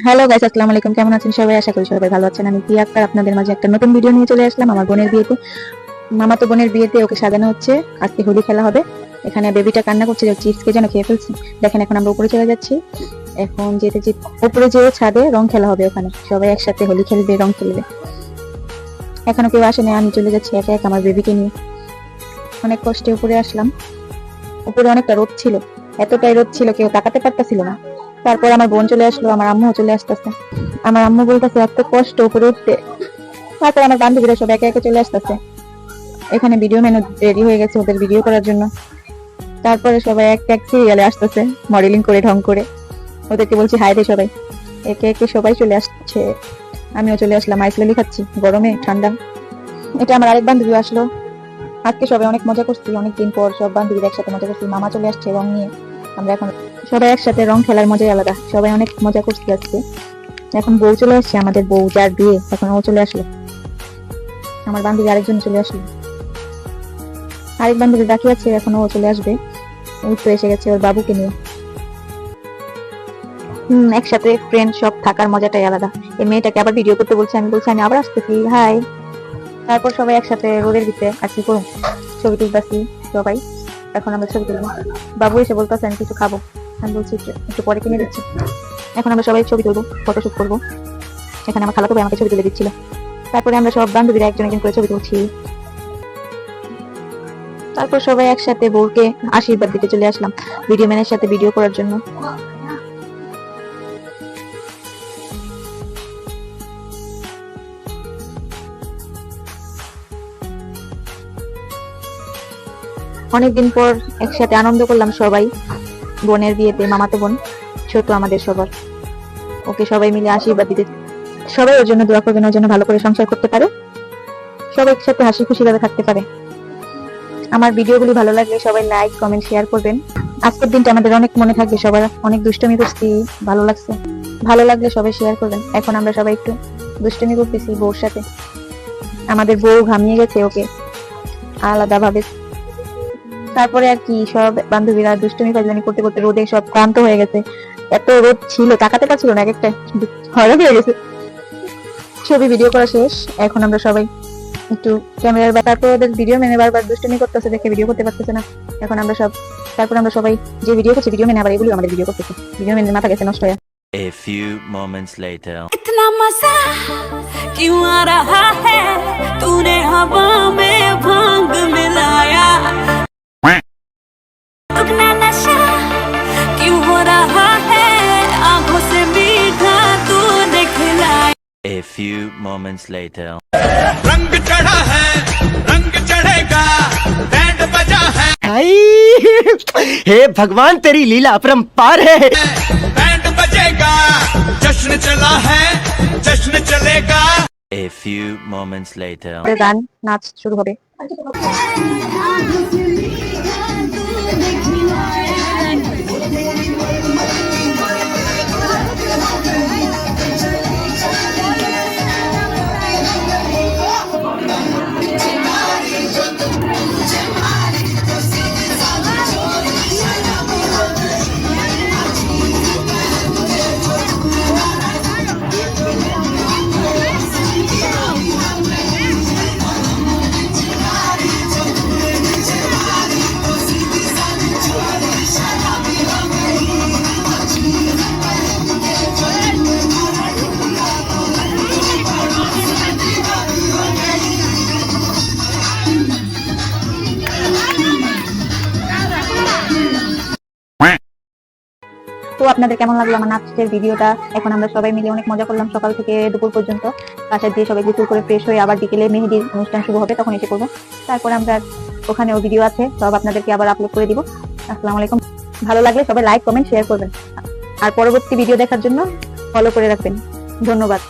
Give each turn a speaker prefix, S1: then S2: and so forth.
S1: Hello guys, আসসালামু আলাইকুম। কেমন আছেন সবাই? আশা করি সবাই ভালো আছেন। আমি প্রিয়া আক্তার আপনাদের মাঝে একটা নতুন ভিডিও নিয়ে চলে আসলাম। আমার বোনের বিয়েতে, মামাতো বোনের বিয়েতে ওকে সাজানো হচ্ছে। আজকে হোলি খেলা হবে। এখানে বেবিটা কান্না করছে যে চিপস কে যেন খেয়ে ফেলছে। দেখেন এখন আমরা উপরে চলে যাচ্ছি। এখন যেতে উপরে যেয়ে ছাদে রং খেলা হবে। ওখানে সবাই একসাথে হোলি খেলবে, রং খেলবে। এখনো কেউ আসেনি, আমি চলে যাচ্ছি একা একা আমার বেবিকে নিয়ে। অনেক কষ্টে উপরে আসলাম। উপরে অনেকটা রোদ ছিল, এতটাই রোদ ছিল কেউ তাকাতে পারতেছিল না। তারপর আমার বোন চলে আসলো, আমার আম্মুও চলে আসতেছে। আমার আম্মু বলতেছে এত কষ্ট উপরে উঠতে। তারপর আমার বান্ধবীরা সব একে একে চলে আসতেছে। এখানে ভিডিও ম্যান রেডি হয়ে গেছে ওদের ভিডিও করার জন্য। তারপরে সবাই এক এক সিরিয়ালে আসতেছে, মডেলিং করে ঢং করে। ওদেরকে বলছি হাই রে সবাই। একে একে সবাই চলে আসছে। আমিও চলে আসলাম, আইসলেলি খাচ্ছি গরমে ঠান্ডা। এটা আমার আরেক বান্ধবী আসলো। আজকে সবাই অনেক মজা করছি, অনেকদিন পর সব বান্ধবীরা একসাথে মজা করছি। মামা চলে আসছে রং নিয়ে। আমরা এখন সবাই একসাথে রং খেলার মজাই আলাদা। সবাই অনেক মজা করছি আজকে। এখন বউ চলে আসছে, আমাদের বউ যার বিয়ে, এখন ও চলে আসলো। আমার বান্ধবী আরেকজন চলে আসলো, আরেক বান্ধবী বাকি আছে, এখন ও চলে আসবে। উঠতে এসে গেছে ওর বাবুকে নিয়ে। একসাথে ফ্রেন্ড সব থাকার মজাটাই আলাদা। এই মেয়েটাকে আবার ভিডিও করতে বলছে, আমি বলছি আমি আবার আসতেছি, হাই। তারপর সবাই একসাথে রোদের দিতে আর কি করুন, ছবি তুলতেছি সবাই। এখন আমরা ছবি তুলবো। বাবু এসে বলতেছে আমি কিছু খাবো। আমি বলছি একটু পরে কিনে দিচ্ছি। এখন আমরা সবাই ছবি তুলবো, ফটোশুট করবো। এখানে আমার খালাতো ভাই আমাকে ছবি তুলে দিচ্ছিল। তারপরে আমরা সব বান্ধবীরা একজন একজন করে ছবি তুলছি। তারপর সবাই একসাথে বউকে আশীর্বাদ দিতে চলে আসলাম ভিডিও ম্যানের সাথে ভিডিও করার জন্য। অনেকদিন পর একসাথে আনন্দ করলাম সবাই বোনের বিয়েতে। মামাতো বোন ছোট আমাদের সবার, ওকে সবাই মিলে আশীর্বাদ দিতে। সবাই ওর জন্য দোয়া করবেন, ওর জন্য ভালো করে সংসার করতে পারে, সবাই একসাথে হাসি খুশি ভাবে থাকতে পারে। আমার ভিডিওগুলি ভালো লাগলে সবাই লাইক কমেন্ট শেয়ার করবেন। আজকের দিনটা আমাদের অনেক মনে থাকবে, সবার অনেক দুষ্টুমি করছি, ভালো লাগছে। ভালো লাগলে সবাই শেয়ার করবেন। এখন আমরা সবাই একটু দুষ্টুমি করতেছি বউর সাথে। আমাদের বউ ঘামিয়ে গেছে, ওকে আলাদা ভাবে। তারপরে আর কি সব বান্ধবীরা দুষ্টুমি ফাজলামি করতে করতে রোদে সব ক্লান্ত হয়ে গেছে। এত রোদ ছিল তাকাতে পারছিল না, এক একটা হয়রান হয়ে গেছে। ছবি ভিডিও করা শেষ। এখন আমরা সবাই একটু ক্যামেরার তারপর ওদের ভিডিও মেনে বারবার দুষ্টুমি করতেছে দেখে ভিডিও করতে পারতেছে না। এখন আমরা তারপর আমরা সবাই যে ভিডিও করছি ভিডিও মেনে আবার এগুলো আমাদের ভিডিও করতেছে। ভিডিও মেনে মাথা গেছে নষ্ট হয়ে।
S2: A few moments later.
S3: इतना मजा क्यों आ रहा है, तूने हवा में भांग मिलाया। दुगना नशा क्यों हो रहा है, आंखों से मीठा तूने खिलाया।
S2: A few moments later.
S4: रंग चढ़ा है, रंग चढ़ेगा, बैंड बजा है।
S5: हे भगवान तेरी लीला अपरंपार है।
S4: बैंड बजेगा, जश्न चला है, जश्न चलेगा।
S2: A few moments later.
S1: গান নাচ শুরু হবে। তো আপনাদের কেমন লাগলো আমার নাচের ভিডিওটা? এখন আমরা সবাই মিলে অনেক মজা করলাম সকাল থেকে দুপুর পর্যন্ত। বাসায় দিয়ে সবাই গোসল করে ফ্রেশ হয়ে আবার বিকেলে মেহেদির অনুষ্ঠান শুরু হবে, তখন এসে করবো। তারপর আমরা ওখানেও ভিডিও আছে, সব আপনাদেরকে আবার আপলোড করে দিব। আসসালামু আলাইকুম। ভালো লাগলে সবাই লাইক কমেন্ট শেয়ার করবেন, আর পরবর্তী ভিডিও দেখার জন্য ফলো করে রাখবেন। ধন্যবাদ।